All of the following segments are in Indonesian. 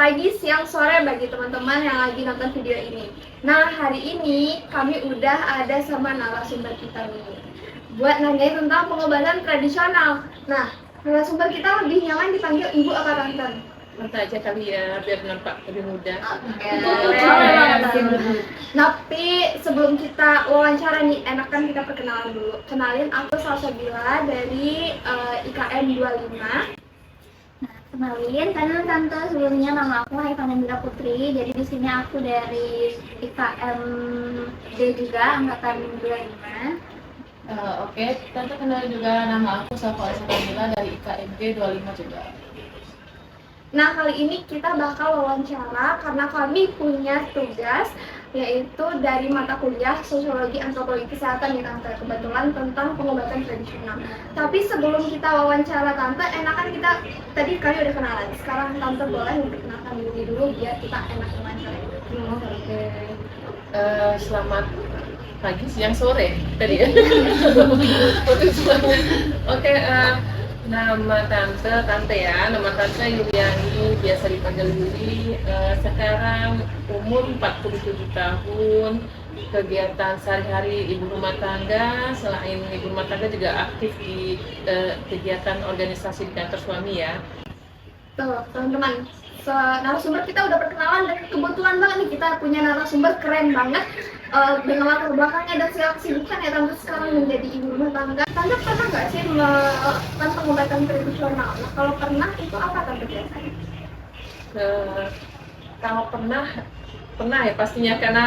pagi, siang, sore bagi teman-teman yang lagi nonton video ini. Nah, hari ini kami udah ada sama narasumber kita nih buat nanyain tentang pengobatan tradisional. Nah, narasumber kita lebih nyaman dipanggil ibu apa tante? Tante aja kali ya, biar nampak lebih muda. Tapi sebelum kita wawancara nih, enakan kita perkenalan dulu. Kenalin, aku Salsabila dari IKM 25. Kenalin, karena tante sebelumnya nama aku Haifanendra Putri. Jadi di sini aku dari IKM D juga angkatan 25. Oke, tante kenalin juga nama aku Safa Salsabila dari IKMG 25 juga. Nah, kali ini kita bakal wawancara karena kami punya tugas yaitu dari mata kuliah Sosiologi Antropologi Kesehatan ya Tante, kebetulan tentang pengobatan tradisional. Tapi sebelum kita wawancara Tante, enakan kita, tadi kami udah kenalan, sekarang Tante boleh memperkenalkan diri dulu biar kita enak wawancara. Oke. Selamat pagi, siang, sore tadi ya. Oke, nama tante ya, nama tante Yuliani, biasa dipanggil Yuli. Sekarang umur 47 tahun. Kegiatan sehari-hari ibu rumah tangga. Selain ibu rumah tangga juga aktif di kegiatan organisasi di kantor suami ya. Tuh, teman-teman, narasumber kita udah perkenalan dan kebetulan banget nih kita punya narasumber keren banget dengan latar belakangnya dan segala kesibukan ya Tante sekarang menjadi ibu rumah tangga. Tante pernah nggak sih melakukan pengobatan tradisional? Nah, kalau pernah itu apa Tante biasanya? Kalau pernah ya pastinya, karena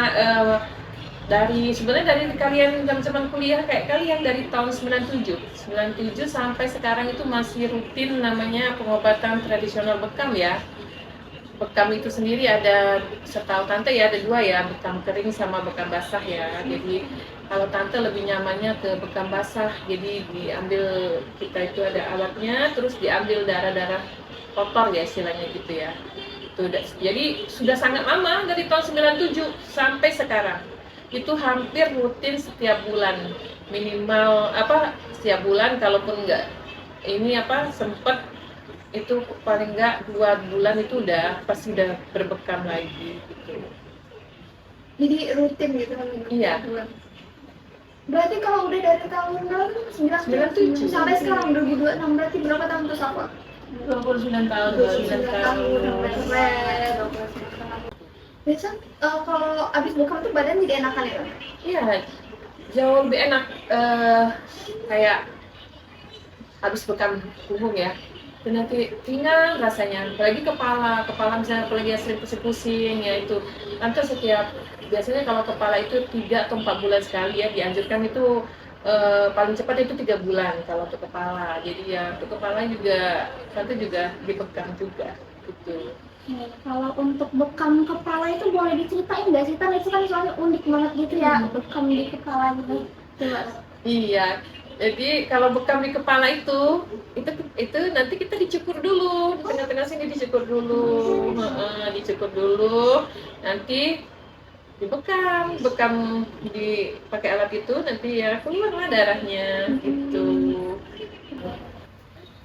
sebenarnya dari kalian zaman kuliah kayak kalian dari tahun 97 sampai sekarang itu masih rutin namanya pengobatan tradisional bekam ya. Bekam itu sendiri ada, setahu tante ya, ada dua ya, bekam kering sama bekam basah ya. Jadi kalau tante lebih nyamannya ke bekam basah, jadi diambil, kita itu ada alatnya, terus diambil darah-darah kotor ya istilahnya gitu ya. Jadi sudah sangat lama, dari tahun 97 sampai sekarang itu hampir rutin setiap bulan, minimal setiap bulan, kalaupun enggak sempet itu paling enggak 2 bulan itu pasti udah berbekam lagi gitu. Jadi rutin gitu kan? Iya. Berarti kalau udah dari tahun 97 sampai sekarang 2026 berarti berapa tahun terus apa? 29 tahun. Biasa kalau abis bekam tuh badan jadi enakan ya? Iya, jauh lebih enak, kayak habis bekam punggung ya, dan nanti ringan rasanya, apalagi kepala misalnya apalagi yang sering pusing-pusing ya, itu tante biasanya kalau kepala itu 3 atau 4 bulan sekali ya, dianjurkan itu paling cepat itu 3 bulan kalau untuk kepala. Jadi ya untuk kepala juga tante juga dibekam juga gitu. Kalau untuk bekam kepala itu boleh diceritain nggak sih? Itu kan soalnya unik banget gitu ya, bekam di kepala gitu. Coba. Iya, jadi kalau bekam di kepala itu nanti kita dicukur dulu, di tengah-tengah sini dicukur dulu, dicukur dulu, nanti bekam dipakai alat itu, nanti ya keluarlah darahnya gitu.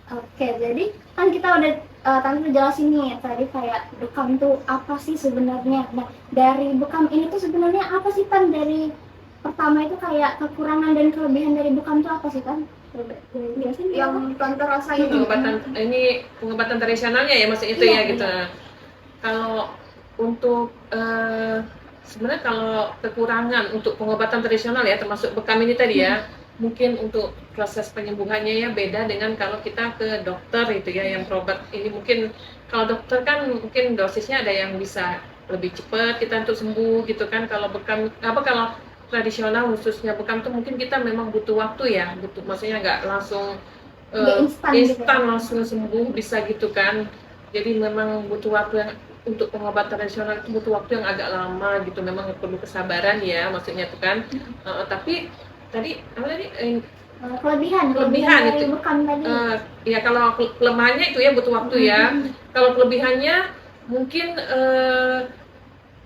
Oke, jadi kan kita udah tante jelasin nih tadi kayak bekam tuh apa sih sebenarnya. Nah, dari bekam ini tuh sebenarnya apa sih Tan? Dari pertama itu kayak kekurangan dan kelebihan dari bekam tuh apa sih Tan? Yang tante rasain pengobatan tradisionalnya ya, maksud itu ya gitu. Kalau untuk sebenarnya kalau kekurangan untuk pengobatan tradisional ya, termasuk bekam ini tadi ya, mungkin untuk proses penyembuhannya ya beda dengan kalau kita ke dokter itu ya, yang berobat ini. Mungkin kalau dokter kan mungkin dosisnya ada yang bisa lebih cepat kita untuk sembuh gitu kan. Kalau bekam kalau tradisional khususnya bekam tuh mungkin kita memang butuh waktu ya, maksudnya nggak langsung instan langsung sembuh bisa gitu kan. Jadi memang butuh waktu yang, untuk pengobatan tradisional itu butuh waktu yang agak lama gitu, memang perlu kesabaran ya maksudnya tuh kan. Tapi tadi apa tadi kelebihan itu bekam tadi. Ya kalau kelemahannya itu ya butuh waktu ya. Kalau kelebihannya mungkin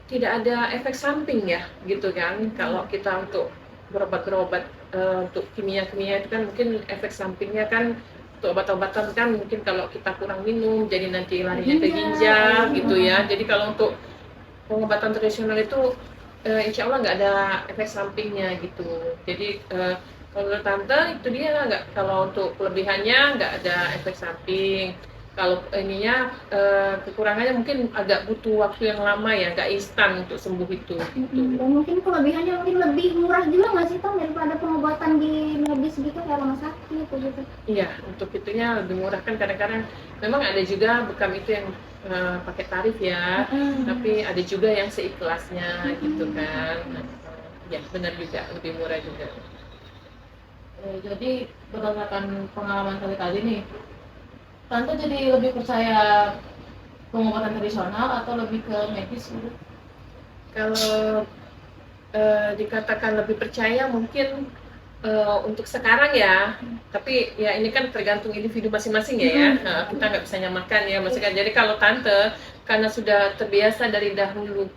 tidak ada efek samping ya gitu kan. Kalau kita untuk berobat untuk kimia itu kan mungkin efek sampingnya kan Untuk obat-obatan kan mungkin kalau kita kurang minum jadi nanti larinya ke ginjal gitu ya. Jadi kalau untuk pengobatan tradisional itu insya Allah nggak ada efek sampingnya gitu. Jadi kalau menurut tante itu dia nggak, kalau untuk kelebihannya nggak ada efek samping. Kalau ininya kekurangannya mungkin agak butuh waktu yang lama ya, nggak instan untuk sembuh itu. Gitu. Dan mungkin kelebihannya mungkin lebih murah juga nggak sih Tang daripada pengobatan di medis gitu kayak rumah sakit gitu. Iya, untuk itunya lebih murah kan kadang-kadang memang ada juga bekam itu yang pakai tarif ya, tapi ada juga yang seikhlasnya gitu kan. Ya benar juga, lebih murah juga. Jadi berdasarkan pengalaman tadi nih, Tante jadi lebih percaya pengobatan tradisional atau lebih ke medis gitu? Kalau dikatakan lebih percaya mungkin untuk sekarang ya, tapi ya ini kan tergantung individu masing-masing ya. Nah, kita nggak bisa nyamakan ya, maksudnya. Jadi kalau tante karena sudah terbiasa dari dahulu,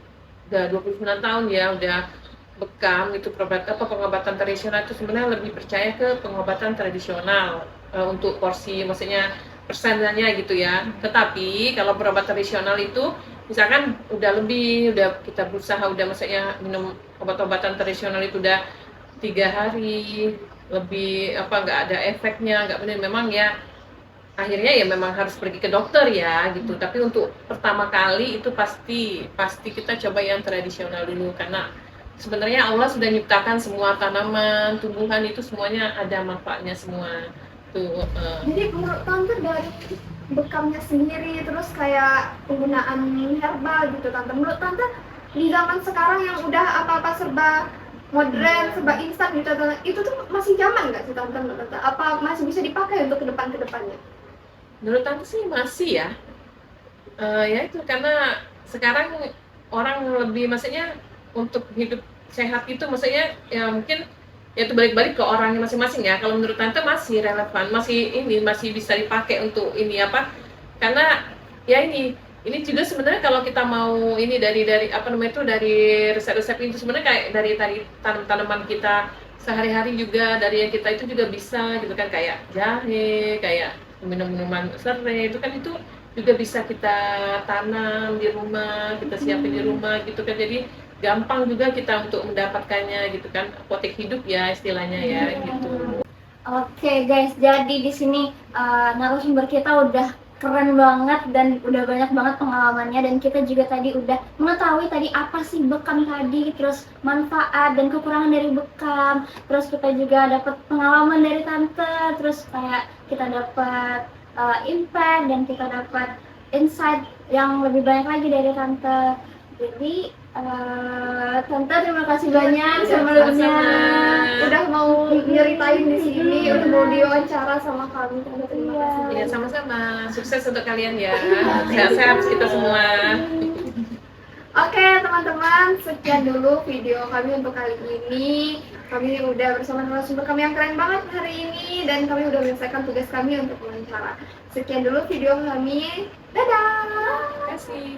udah 29 tahun ya, udah bekam itu pengobatan tradisional, itu sebenarnya lebih percaya ke pengobatan tradisional untuk porsi, maksudnya persennya gitu ya. Tetapi kalau berobat tradisional itu misalkan udah kita berusaha udah maksudnya minum obat-obatan tradisional itu udah 3 hari lebih nggak ada efeknya, nggak benar, memang ya akhirnya ya memang harus pergi ke dokter ya gitu. Tapi untuk pertama kali itu pasti kita coba yang tradisional dulu, karena sebenarnya Allah sudah nyiptakan semua tanaman, tumbuhan itu semuanya ada manfaatnya semua tuh. Jadi menurut tante dari bekamnya sendiri terus kayak penggunaan herbal gitu tante, menurut tante di zaman sekarang yang udah apa-apa serba modern, serba instan gitu tante, itu tuh masih zaman nggak sih tante? Apa masih bisa dipakai untuk kedepannya? Menurut tante sih masih ya. Ya itu karena sekarang orang lebih, maksudnya untuk hidup sehat itu maksudnya ya mungkin ya itu balik-balik ke orangnya masing-masing ya. Kalau menurut tante masih relevan, masih bisa dipakai untuk ini karena ya ini juga sebenarnya kalau kita mau ini dari dari resep-resep itu sebenarnya kayak dari tanaman kita sehari-hari juga, dari yang kita itu juga bisa gitu kan, kayak jahe, kayak minuman serai itu kan, itu juga bisa kita tanam di rumah, kita siapin di rumah gitu kan. Jadi gampang juga kita untuk mendapatkannya gitu kan, apotek hidup ya istilahnya ya gitu. Oke guys, jadi di sini narasumber kita udah keren banget dan udah banyak banget pengalamannya, dan kita juga tadi udah mengetahui tadi apa sih bekam tadi, terus manfaat dan kekurangan dari bekam, terus kita juga dapat pengalaman dari tante, terus kayak kita dapat impact dan kita dapat insight yang lebih banyak lagi dari tante. Jadi tante terima kasih banyak sebelumnya udah mau nyeritain di sini, udah mau diwawancara sama kami. Tante terima kasih. Ya sama-sama, sukses untuk kalian ya, sehat-sehat kita semua. Oke teman-teman, sekian dulu video kami untuk kali ini. Kami udah bersama narasumber kami yang keren banget hari ini, dan kami udah menyelesaikan tugas kami untuk wawancara. Sekian dulu video kami, dadah. Terima kasih.